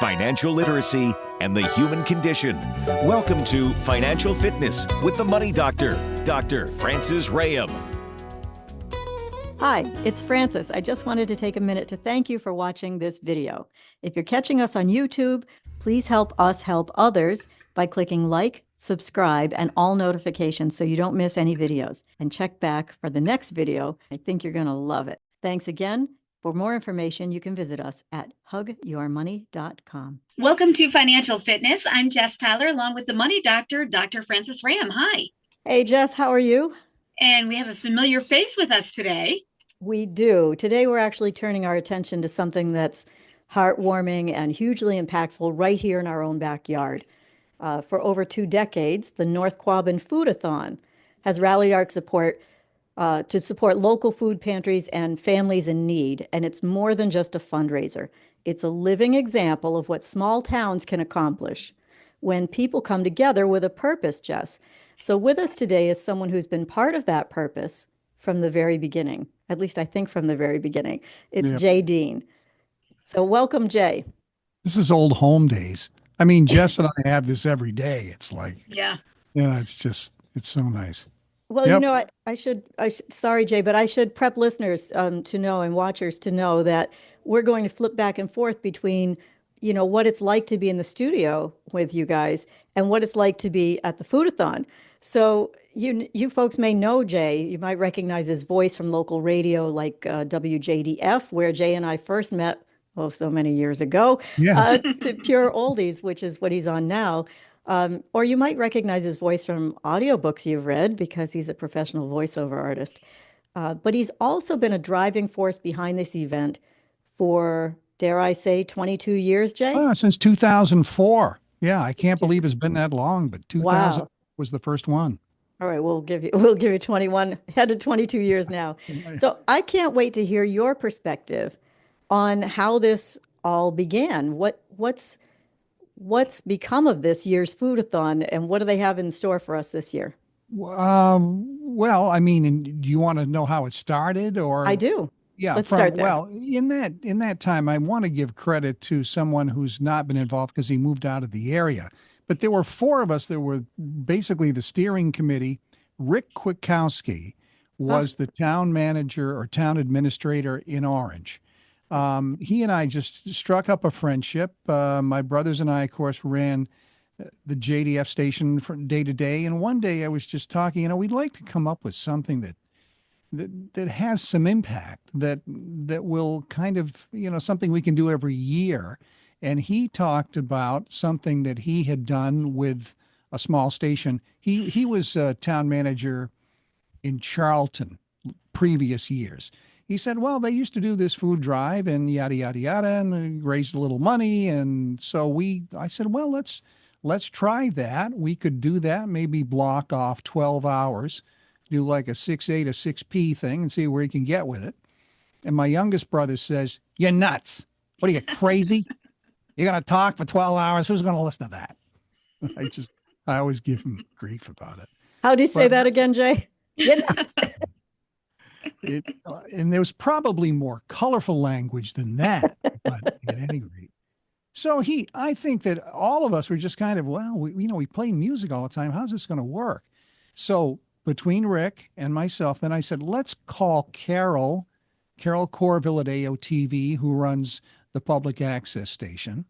financial literacy, and the human condition. Welcome to Financial Fitness with the Money Doctor, Dr. Francis Rahaim. Hi, it's Francis. I just wanted to take a minute to thank you for watching this video. If you're catching us on YouTube, please help us help others by clicking like, subscribe, and all notifications so you don't miss any videos. And check back for the next video. I think you're going to love it. Thanks again. For more information, you can visit us at hugyourmoney.com. Welcome to Financial Fitness. I'm Jess Tyler, along with the Money Doctor, Dr. Francis Rahaim. Hi. Hey, Jess, how are you? And we have a familiar face with us today. We do. Today, we're actually turning our attention to something that's heartwarming and hugely impactful right here in our own backyard. For over 2 decades, the North Quabbin Food-A-Thon has rallied our support to support local food pantries and families in need. And it's more than just a fundraiser. It's a living example of what small towns can accomplish when people come together with a purpose, Jess. So with us today is someone who's been part of that purpose from the very beginning, at least I think from the very beginning. It's Jay Deane. So welcome, Jay. This is old home days. I mean, Jess and I have this every day. It's like, it's so nice. Well, you know, sorry, Jay, but I should prep listeners to know and watchers to know that we're going to flip back and forth between, you know, what it's like to be in the studio with you guys and what it's like to be at the Food-A-Thon. So you folks may know Jay. You might recognize his voice from local radio like WJDF, where Jay and I first met, so many years ago, to Pure Oldies, which is what he's on now. Or you might recognize his voice from audiobooks you've read because he's a professional voiceover artist. But he's also been a driving force behind this event for, dare I say, 22 years, Jay? Since 2004. Yeah, I can't believe it's been that long, but 2000 was the first one. All right, we'll give you 21, headed 22 years now. So I can't wait to hear your perspective on how this all began. What's become of this year's Food-A-Thon, and what do they have in store for us this year? Well, I mean, do you want to know how it started, or? I do. Yeah, let's start there. Well, in that time, I want to give credit to someone who's not been involved because he moved out of the area. But there were 4 of us that were basically the steering committee. Rick Kwiatkowski was the town manager or town administrator in Orange. He and I just struck up a friendship. My brothers and I, of course, ran the JDF station from day to day. And one day I was just talking, we'd like to come up with something that has some impact, that will kind of, something we can do every year. And he talked about something that he had done with a small station. He was a town manager in Charlton previous years. He said, well, they used to do this food drive and yada, yada, yada, and raised a little money. And so I said, well, let's try that. We could do that, maybe block off 12 hours, do like a 6A to 6P thing and see where he can get with it. And my youngest brother says, you're nuts. What are you, crazy? You're going to talk for 12 hours? Who's going to listen to that? I always give him grief about it. How do you say that again, Jay? You're nuts. And there was probably more colorful language than that, but at any rate. So I think that all of us were just kind of, we play music all the time. How's this going to work? So between Rick and myself, then I said, let's call Carol Corville at AOTV, who runs the public access station.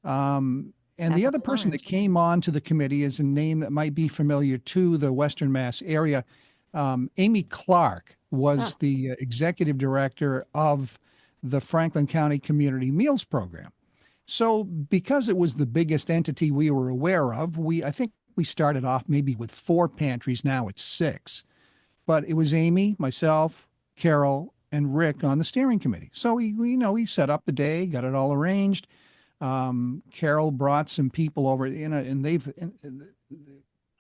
And the other person that came on to the committee is a name that might be familiar to the Western Mass area. Amy Clark was the executive director of the Franklin County Community Meals Program. So because it was the biggest entity we were aware of, I think we started off maybe with 4 pantries. Now it's 6. But it was Amy, myself, Carol, and Rick on the steering committee. So we set up the day, got it all arranged. Carol brought some people over, and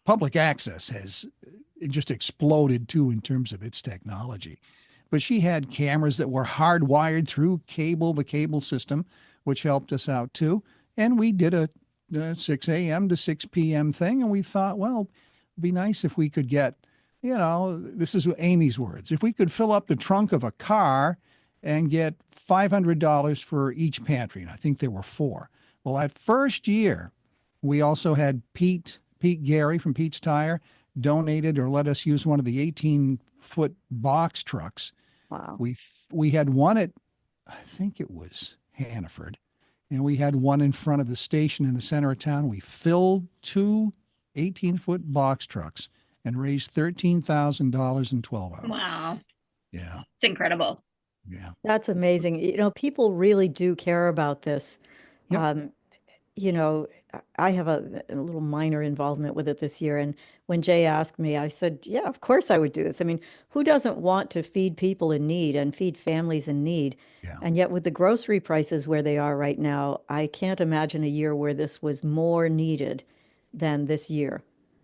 public access has just exploded too in terms of its technology. But she had cameras that were hardwired through the cable system, which helped us out too. And we did a 6 a.m. to 6 p.m. thing. And we thought, well, it'd be nice if we could get, this is Amy's words, if we could fill up the trunk of a car and get $500 for each pantry. And I think there were 4. Well, that first year, we also had Pete Gary from Pete's Tire donated or let us use one of the 18-foot box trucks. Wow. We had one at, I think it was Hannaford, and we had one in front of the station in the center of town. We filled two 18-foot box trucks and raised $13,000 in 12 hours. Wow. Yeah. It's incredible. Yeah. That's amazing. People really do care about this. Yep. Um, I have a little minor involvement with it this year. And when Jay asked me, I said, yeah, of course I would do this. I mean, who doesn't want to feed people in need and feed families in need? Yeah. And yet with the grocery prices where they are right now, I can't imagine a year where this was more needed than this year.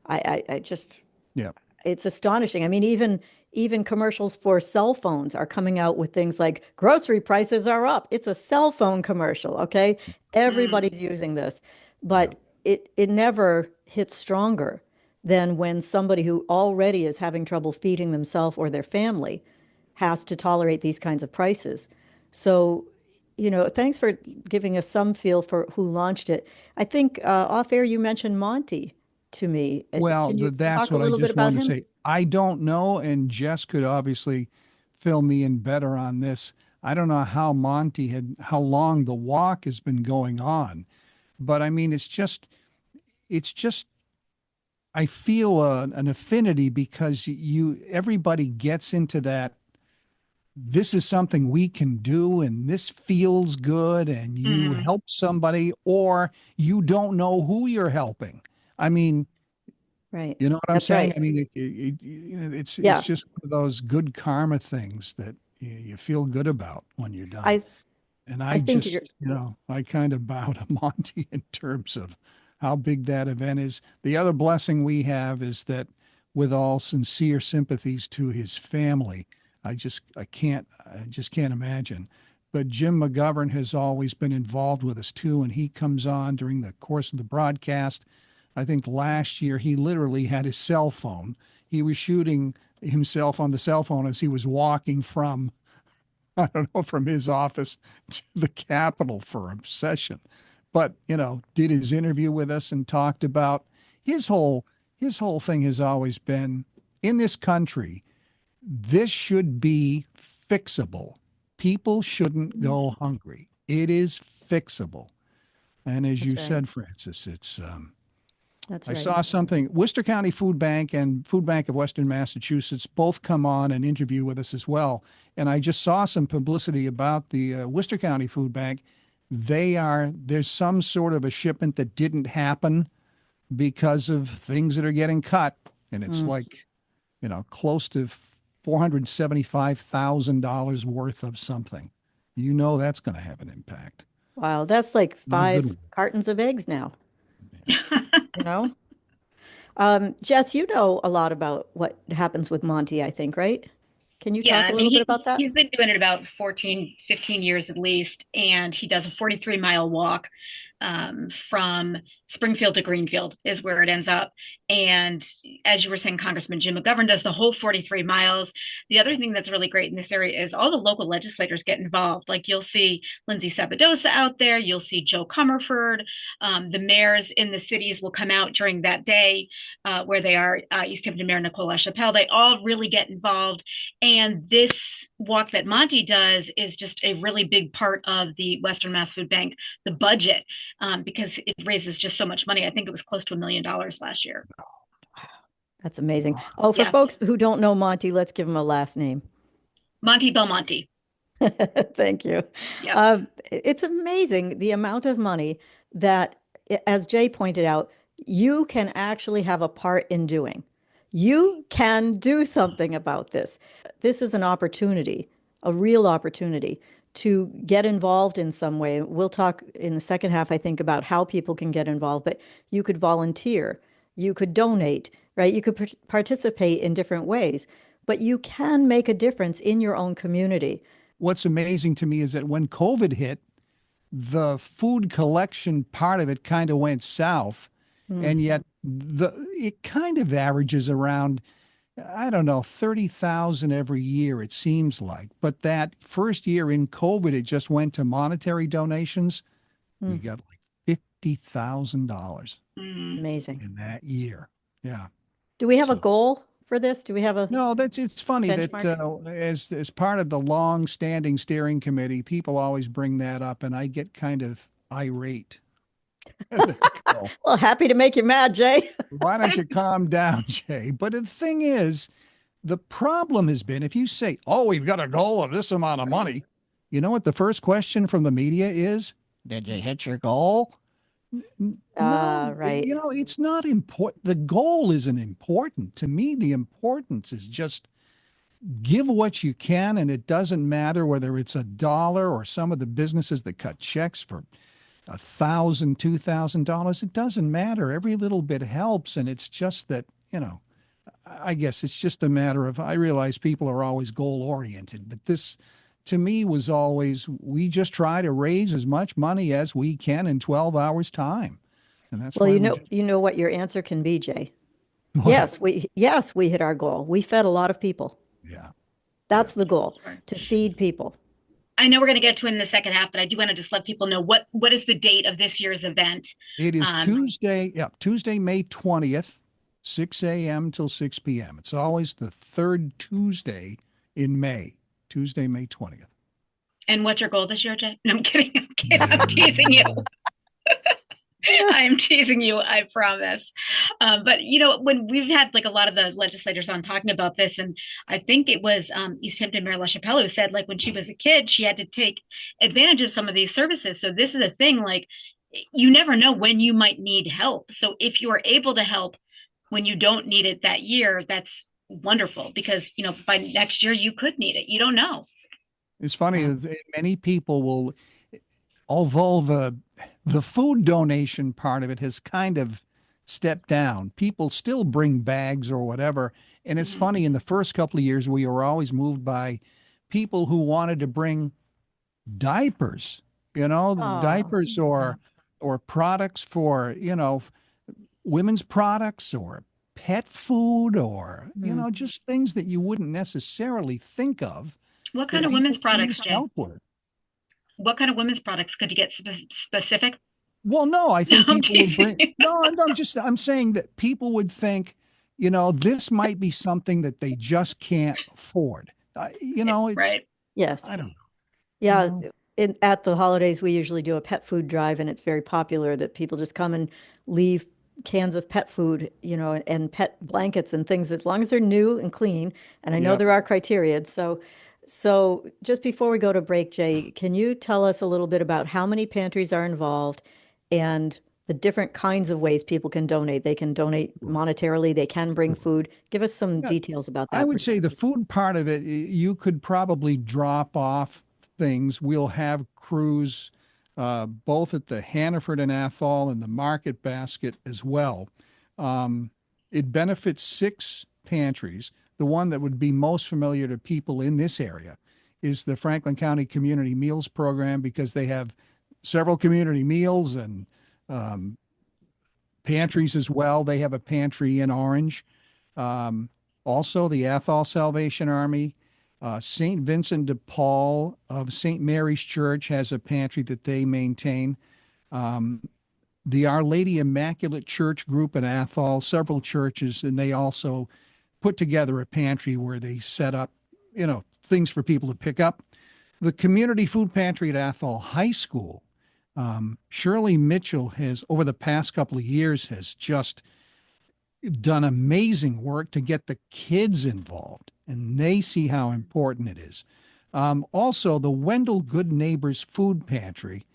I just, Yeah. it's astonishing. I mean, even commercials for cell phones are coming out with things like grocery prices are up. It's a cell phone commercial, okay? Everybody's using this, but it never hits stronger than when somebody who already is having trouble feeding themselves or their family has to tolerate these kinds of prices. So, thanks for giving us some feel for who launched it. I think off air you mentioned Monty to me. Well, Can you that's talk a what I little bit just about wanted to him? say. I don't know, and Jess could obviously fill me in better on this. I don't know how long the walk has been going on, but I mean, it's just, I feel an affinity because everybody gets into that. This is something we can do, and this feels good, and you help somebody, or you don't know who you're helping. I mean, Right. you know what I'm That's saying? right. I mean, it's Yeah. just one of those good karma things that you feel good about when you're done. I And I I think you're just, I kind of bow to Monty in terms of how big that event is. The other blessing we have is that, with all sincere sympathies to his family, I just can't imagine. But Jim McGovern has always been involved with us too, and he comes on during the course of the broadcast. I think last year he literally had his cell phone. He was shooting himself on the cell phone as he was walking from, I don't know, from his office to the Capitol for a session. But, did his interview with us and talked about his whole thing has always been, in this country, this should be fixable. People shouldn't go hungry. It is fixable. And as you That's right. said, Francis, That's I right. saw something. Worcester County Food Bank and Food Bank of Western Massachusetts both come on and interview with us as well. And I just saw some publicity about the Worcester County Food Bank. There's some sort of a shipment that didn't happen because of things that are getting cut. And it's like, close to $475,000 worth of something. That's going to have an impact. Wow, that's like Not a good 5 one. cartons of eggs now, you know? Jess, you know a lot about what happens with Monty, I think, right? Can you Yeah, talk I a mean, little bit about that? he's been doing it about 14, 15 years at least, and he does a 43-mile walk from Springfield to Greenfield is where it ends up. And as you were saying, Congressman Jim McGovern does the whole 43 miles. The other thing that's really great in this area is all the local legislators get involved. Like you'll see Lindsay Sabadosa out there, you'll see Joe Comerford, the mayors in the cities will come out during that day where they are, East Hampton Mayor Nicole LaChapelle. They all really get involved. And this walk that Monty does is just a really big part of the Western Mass Food Bank, the budget, because it raises just so much money. I think it was close to $1 million last year. That's amazing. Oh, for Yeah. folks who don't know Monty, let's give him a last name. Monty Belmonte. Thank you. Yep. It's amazing the amount of money that, as Jay pointed out, you can actually have a part in doing. You can do something about this. This is an opportunity, a real opportunity to get involved in some way. We'll talk in the second half, I think, about how people can get involved, but you could volunteer, you could donate, right? You could participate in different ways, but you can make a difference in your own community. What's amazing to me is that when COVID hit, the food collection part of it kind of went south, and yet it kind of averages around, I don't know, 30,000 every year, it seems like. But that first year in COVID, it just went to monetary donations. We got like $50,000 Amazing. in that year. Yeah. Do we have a So- goal for this? Do we have a No, it's funny that benchmark? as part of the long-standing steering committee, people always bring that up, and I get kind of irate. Well, happy to make you mad, Jay. Why don't you calm down, Jay? But the thing is, the problem has been if you say, "Oh, we've got a goal of this amount of money," you know what the first question from the media is? Did you hit your goal? No, Right. it's not important. The goal isn't important. To me, the importance is just give what you can, and it doesn't matter whether it's $1 or some of the businesses that cut checks for $1,000, $2,000. It doesn't matter. Every little bit helps, and it's just that, I guess it's just a matter of, I realize people are always goal oriented, but this to me was always, we just try to raise as much money as we can in 12 hours time. And that's Well, why you know what your answer can be, Jay. What? Yes, we hit our goal. We fed a lot of people. Yeah. That's the goal, Sure. to feed people. I know we're going to get to it in the second half, but I do want to just let people know what is the date of this year's event. It is Um, Tuesday, May 20th, 6 a.m. till 6 p.m. It's always the third Tuesday in May, Tuesday, May 20th. And what's your goal this year, Jay? No, I'm kidding. I'm kidding. I'm teasing you. I am teasing you, I promise. But when we've had like a lot of the legislators on talking about this, and I think it was East Hampton Mayor LaChapelle who said, like, when she was a kid, she had to take advantage of some of these services. So this is a thing, like, you never know when you might need help. So if you are able to help when you don't need it that year, that's wonderful, because by next year you could need it. You don't know. It's funny that many people will, although the food donation part of it has kind of stepped down, people still bring bags or whatever. And it's funny, in the first couple of years, we were always moved by people who wanted to bring diapers, diapers or products for, women's products or pet food or, just things that you wouldn't necessarily think of. What kind that of women's people can products, use Jay? help with. What kind of women's products could you get specific? Well, no, I think I'm people would bring, teasing. no, I'm saying that people would think, this might be something that they just can't afford. It's, Right. Yes. I don't know. Yeah. know. At the holidays, we usually do a pet food drive, and it's very popular that people just come and leave cans of pet food, and pet blankets and things, as long as they're new and clean. And I know Yep. there are criteria. So just before we go to break, Jay, can you tell us a little bit about how many pantries are involved and the different kinds of ways people can donate? They can donate monetarily, they can bring food. Give us some Yeah, details about that. I would say the food part of it, you could probably drop off things. We'll have crews both at the Hannaford and Athol and the Market Basket as well. It benefits 6 pantries. The one that would be most familiar to people in this area is the Franklin County Community Meals Program, because they have several community meals and pantries as well. They have a pantry in Orange. Also, the Athol Salvation Army, St. Vincent de Paul of St. Mary's Church has a pantry that they maintain. The Our Lady Immaculate Church group in Athol, several churches, and they also put together a pantry where they set up, things for people to pick up. The community food pantry at Athol High School, Shirley Mitchell has, over the past couple of years, has just done amazing work to get the kids involved, and they see how important it is. Also, the Wendell Good Neighbors Food Pantry,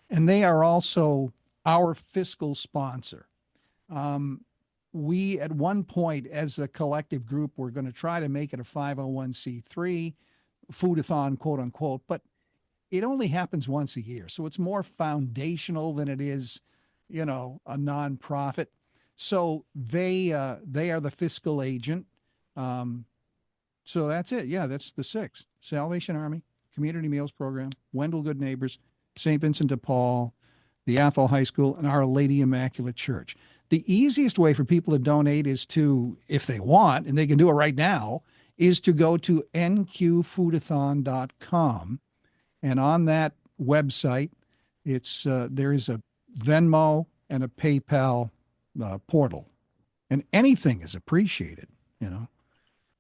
and they are also our fiscal sponsor. We, at one point, as a collective group, were going to try to make it a 501c3 food-a-thon, quote unquote, but it only happens once a year. So it's more foundational than it is, a nonprofit. So they are the fiscal agent. So that's it. Yeah, that's the 6. Salvation Army, Community Meals Program, Wendell Good Neighbors, St. Vincent de Paul, the Athol High School, and Our Lady Immaculate Church. The easiest way for people to donate is to, if they want, and they can do it right now, is to go to nqfoodathon.com. And on that website, it's there is a Venmo and a PayPal portal, and anything is appreciated, you know.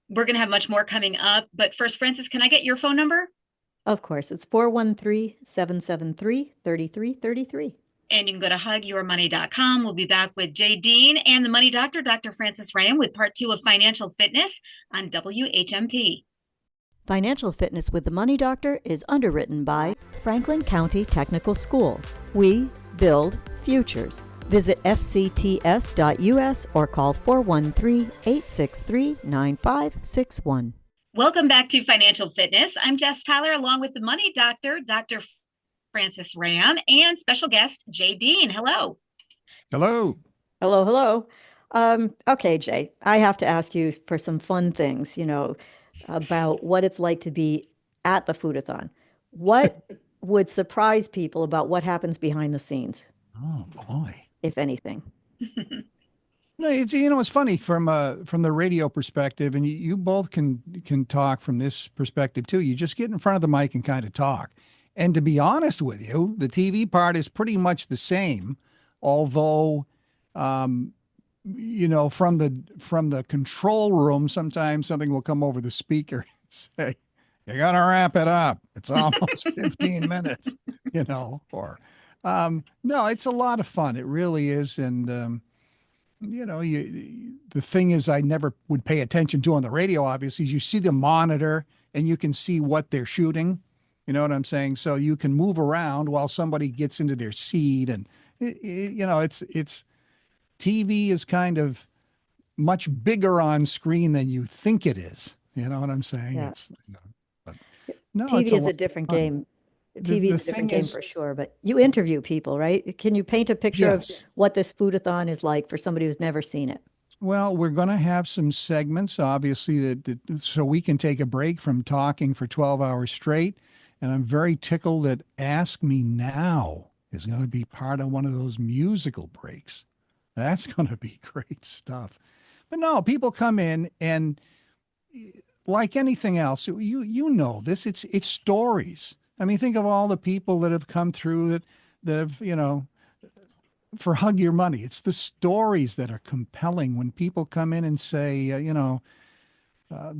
We're going to have much more coming up. But first, Francis, can I get your phone number? Of course, it's 413-773-3333. And you can go to hugyourmoney.com. We'll be back with Jay Deane and the Money Doctor, Dr. Francis Rahaim, with part 2 of Financial Fitness on WHMP. Financial Fitness with the Money Doctor is underwritten by Franklin County Technical School. We build futures. Visit fcts.us or call 413-863-9561. Welcome back to Financial Fitness. I'm Jess Tyler, along with the Money Doctor, Dr. Francis Rahaim, and special guest, Jay Deane. Hello. Hello. Hello, hello. Okay, Jay, I have to ask you for some fun things, about what it's like to be at the Food-A-Thon. What would surprise people about what happens behind the scenes, Oh boy. if anything? No, it's funny from the radio perspective, and you both can talk from this perspective too. You just get in front of the mic and kind of talk. And to be honest with you, the TV part is pretty much the same, although from the control room, sometimes something will come over the speaker and say, "You got to wrap it up. It's almost 15 minutes," or no, it's a lot of fun. It really is. And the thing is, I never would pay attention to on the radio, obviously, is you see the monitor and you can see what they're shooting. You know what I'm saying? So you can move around while somebody gets into their seat, and it's TV is kind of much bigger on screen than you think it is. You know what I'm saying? Yeah. But no, TV it's is a different game. TV is a different game for sure, but you interview people, right? Can you paint a picture of what this Food-A-Thon is like for somebody who's never seen it? Well, we're going to have some segments, obviously, so we can take a break from talking for 12 hours straight. And I'm very tickled that Ask Me Now is going to be part of one of those musical breaks. That's going to be great stuff. But no, people come in, and like anything else, you know this, it's stories. I mean, think of all the people that have come through that have, for Hug Your Money. It's the stories that are compelling when people come in and say, the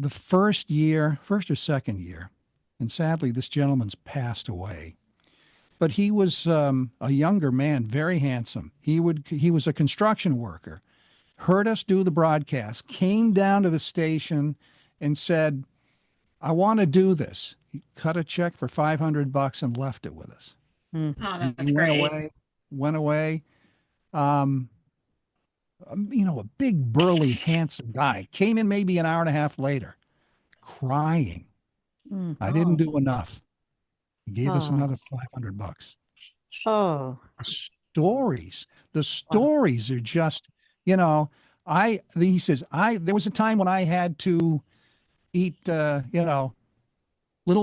first or second year, and sadly, this gentleman's passed away. But he was a younger man, very handsome. He was a construction worker, heard us do the broadcast, came down to the station and said, "I want to do this." He cut a check for $500 and left it with us. Oh, that's He great. went away. A big, burly, handsome guy came in maybe an hour and a half later, crying. I didn't do enough. He gave us another $500. Oh, The stories are just, he says, there was a time when I had to eat, little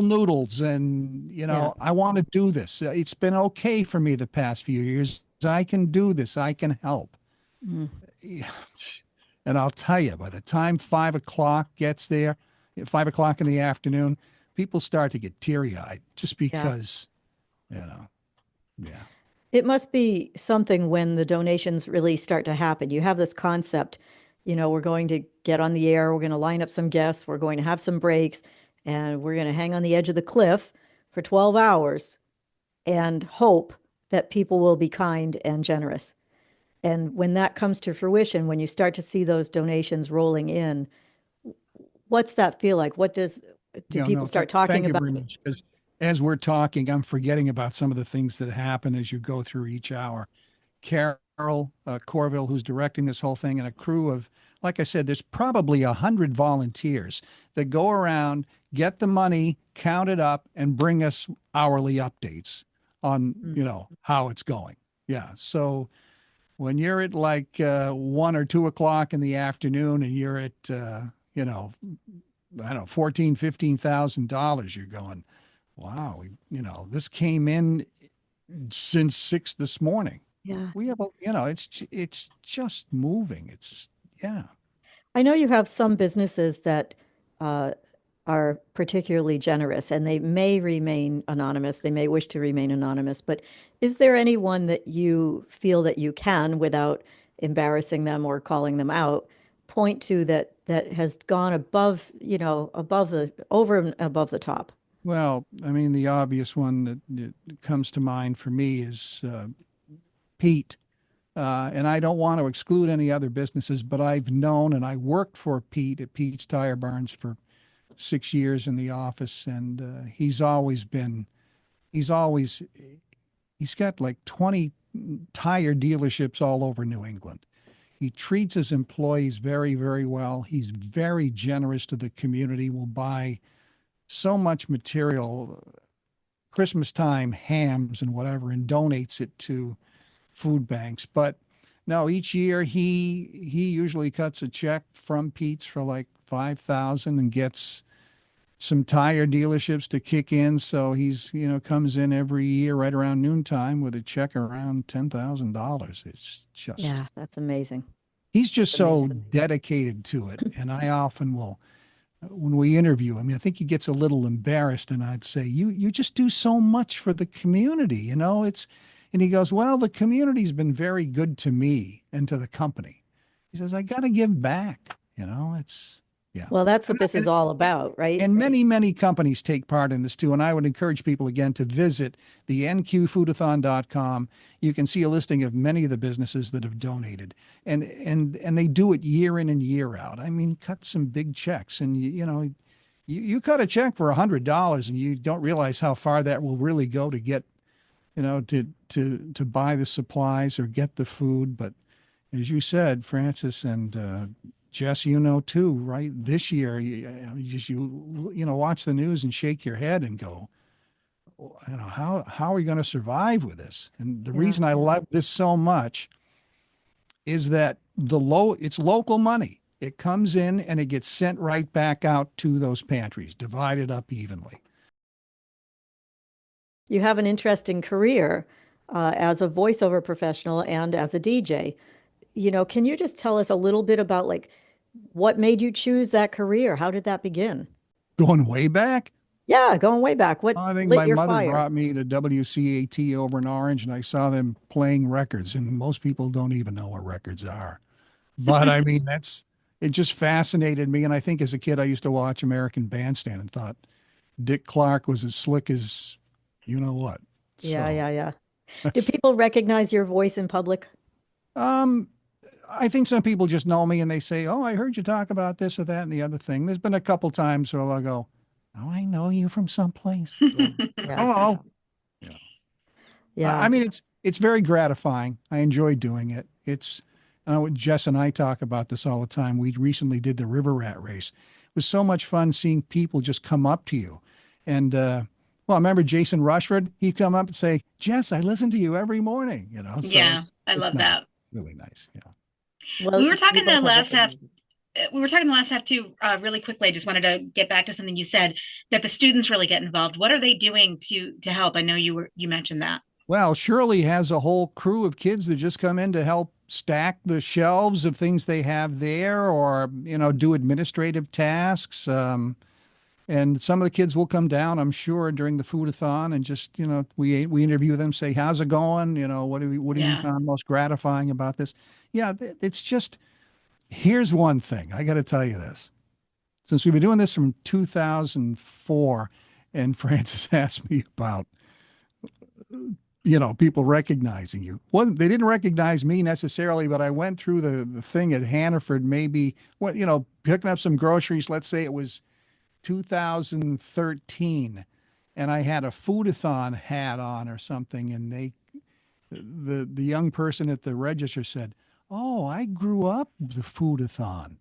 noodles, and, I want to do this. It's been okay for me the past few years. I can do this. I can help. Yeah. And I'll tell you, by the time 5 o'clock gets there, 5 o'clock in the afternoon, people start to get teary-eyed just because, yeah. it must be something when the donations really start to happen. You have this concept, we're going to get on the air, we're going to line up some guests, we're going to have some breaks, and we're going to hang on the edge of the cliff for 12 hours and hope that people will be kind and generous. And when that comes to fruition, when you start to see those donations rolling in, what's that feel like? Do people start talking thank you about very much. As we're talking, I'm forgetting about some of the things that happen as you go through each hour. Carol Corville, who's directing this whole thing, and a crew of, like I said, there's probably 100 volunteers that go around, get the money, count it up, and bring us hourly updates on, how it's going. Yeah. So when you're at like 1 or 2 o'clock in the afternoon and you're at, I don't know, $14,000-15,000, you're going, wow, this came in since 6 this morning. Yeah. We have, it's just moving. I know you have some businesses that are particularly generous, and they may remain anonymous. They may wish to remain anonymous, but is there anyone that you feel that you can, without embarrassing them or calling them out, point to that has gone above, above the over and above the top? Well, I mean, the obvious one that comes to mind for me is Pete. And I don't want to exclude any other businesses, but I've known and I worked for Pete at Pete's Tire Barns for 6 years in the office, and he's always he's got like 20 tire dealerships all over New England. He treats his employees very, very well. He's very generous to the community. Will buy so much material, Christmas time, hams and whatever, and donates it to food banks. But no, each year he usually cuts a check from Pete's for like 5,000 and gets some tire dealerships to kick in. So he's, comes in every year right around noontime with a check around $10,000. It's just, Yeah, that's amazing. he's just so Amazing. dedicated to it. And I often will, when we interview him, I think he gets a little embarrassed, and I'd say, you just do so much for the community, and he goes, well, the community's been very good to me and to the company. He says, I got to give back, yeah. Well, that's what this And, is all about, right? and many, many companies take part in this too. And I would encourage people again to visit the nqfoodathon.com. You can see a listing of many of the businesses that have donated, and they do it year in and year out. I mean, cut some big checks, and you cut a check for $100 and you don't realize how far that will really go to get, to buy the supplies or get the food. But as you said, Francis and Jess, too, right? This year, you watch the news and shake your head and go, how are we going to survive with this? And the reason I love this so much is that it's local money. It comes in and it gets sent right back out to those pantries, divided up evenly. You have an interesting career as a voiceover professional and as a DJ. Can you just tell us a little bit about like what made you choose that career? How did that begin? Going way back, Yeah, going way back. What I think lit my your mother fire? brought me to WCAT over in Orange, and I saw them playing records, and most people don't even know what records are. But I mean, it just fascinated me. And I think as a kid, I used to watch American Bandstand and thought Dick Clark was as slick as what. Yeah, So yeah, yeah. Do that's, people recognize your voice in public? um, I think some people just know me and they say, oh, I heard you talk about this or that and the other thing. There's been a couple times where I'll go, oh, I know you from someplace. Yeah, Oh, yeah. yeah. I mean, it's very gratifying. I enjoy doing it. Jess and I talk about this all the time. We recently did the River Rat race. It was so much fun seeing people just come up to you. And well, I remember Jason Rushford. He'd come up and say, Jess, I listen to you every morning. So Yeah, I it's love nice. that. Really nice. Yeah. Well, We were you talking both the have last half. recognized We were talking the last half too, really quickly. I just wanted to get back to something you said that the students really get involved. What are they doing to help? I know you mentioned that. Well, Shirley has a whole crew of kids that just come in to help stack the shelves of things they have there, or, do administrative tasks. And some of the kids will come down, I'm sure, during the food-a-thon and just, we interview them, say, how's it going? What have you Yeah. found most gratifying about this? Yeah, it's just, here's one thing. I got to tell you this. Since we've been doing this from 2004, and Francis asked me about, people recognizing you. Well, they didn't recognize me necessarily, but I went through the thing at Hannaford, maybe, picking up some groceries. Let's say it was 2013, and I had a food-a-thon hat on or something, and the young person at the register said, oh, I grew up with the food-a-thon.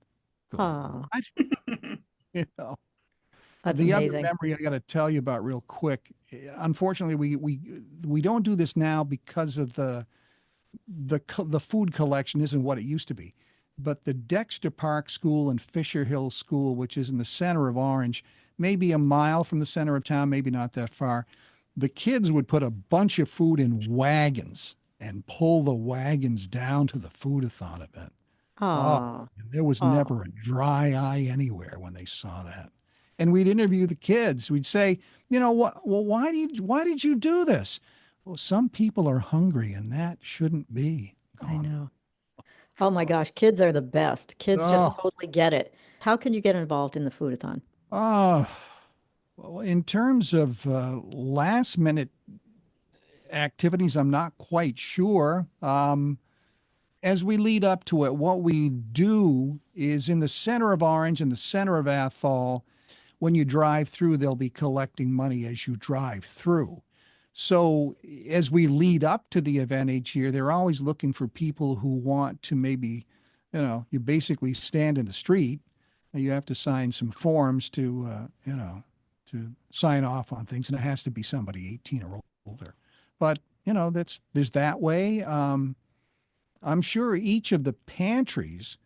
Oh, What? You know, that's the other amazing. memory I got to tell you about real quick. Unfortunately, we don't do this now because of the food collection isn't what it used to be. But the Dexter Park School and Fisher Hill School, which is in the center of Orange, maybe a mile from the center of town, maybe not that far, the kids would put a bunch of food in wagons and pull the wagons down to the food-a-thon event. Oh, Oh, there was oh, never a dry eye anywhere when they saw that. and we'd interview the kids. We'd say, what? Well, why did you do this? Well, some people are hungry, and that shouldn't be. I know. Oh my gosh, kids are the best. Kids just Oh, totally get it. How can you get involved in the food-a-thon? oh. Well, in terms of last minute activities, I'm not quite sure. As we lead up to it, what we do is in the center of Orange, in the center of Athol, when you drive through, they'll be collecting money as you drive through. So as we lead up to the event each year, they're always looking for people who want to maybe, you basically stand in the street and you have to sign some forms to sign off on things. And it has to be somebody 18 or older. But, there's that way. I'm sure each of the pantries,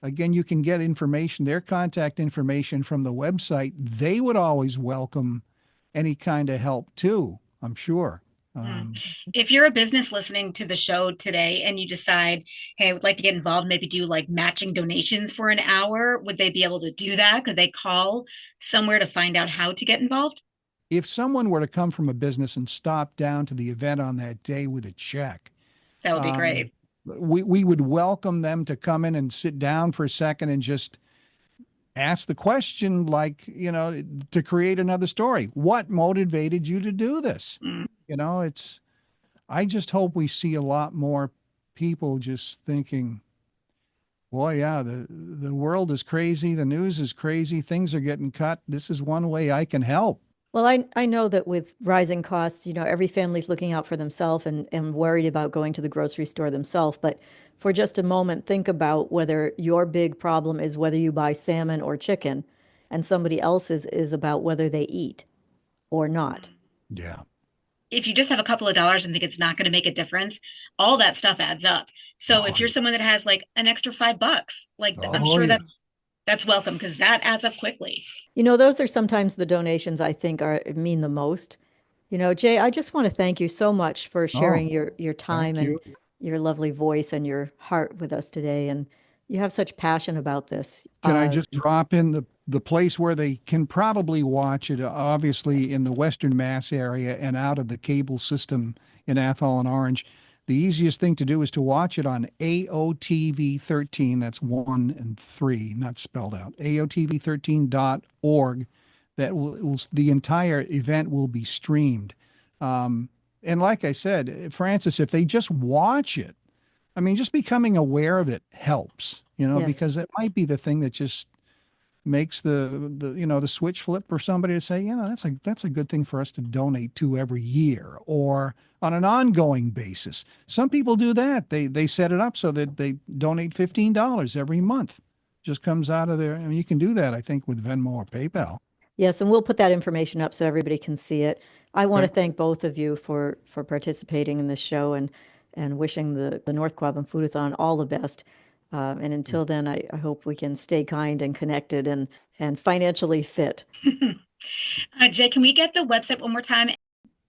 again, you can get information, their contact information from the website. They would always welcome any kind of help too, I'm sure. If you're a business listening to the show today and you decide, hey, I would like to get involved, maybe do like matching donations for an hour, would they be able to do that? Could they call somewhere to find out how to get involved? If someone were to come from a business and stop down to the event on that day with a check, That would be great. we would welcome them to come in and sit down for a second and just ask the question, like, to create another story. What motivated you to do this? I just hope we see a lot more people just thinking, boy, yeah, the world is crazy. The news is crazy. Things are getting cut. This is one way I can help. Well, I know that with rising costs, every family's looking out for themselves and worried about going to the grocery store themselves. But for just a moment, think about whether your big problem is whether you buy salmon or chicken, and somebody else's is about whether they eat or not. Yeah. If you just have a couple of dollars and think it's not going to make a difference, all that stuff adds up. So if you're someone that has like an extra $5, I'm sure that's welcome, because that adds up quickly. Those are sometimes the donations I think mean the most. Jay, I just want to thank you so much for sharing your time and your lovely voice and your heart with us today. And you have such passion about this. Can I just drop in the place where they can probably watch it, obviously in the Western Mass area and out of the cable system in Athol and Orange. The easiest thing to do is to watch it on AOTV 13. That's 1 and 3, not spelled out. AOTV13.org. The entire event will be streamed. And like I said, Francis, if they just watch it, just becoming aware of it helps, Yes. because it might be the thing that just makes the switch flip for somebody to say, that's a good thing for us to donate to every year or on an ongoing basis. Some people do that. They set it up so that they donate $15 every month. Just comes out of there. You can do that, I think, with Venmo or PayPal. Yes, and we'll put that information up so everybody can see it. I want to thank both of you for participating in this show and wishing the North Quabbin Food-A-Thon all the best. And until then, I hope we can stay kind and connected and financially fit. Jay, can we get the website one more time?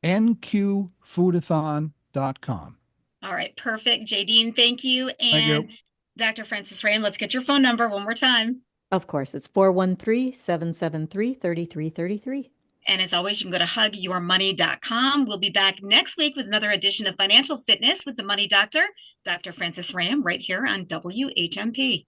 nqfoodathon.com. All right, perfect. Jay Deane, thank you. And Thank you. Dr. Francis Rahaim, let's get your phone number one more time. Of course, it's 413-773-3333. And as always, you can go to hugyourmoney.com. We'll be back next week with another edition of Financial Fitness with the Money Doctor, Dr. Francis Rahaim, right here on WHMP.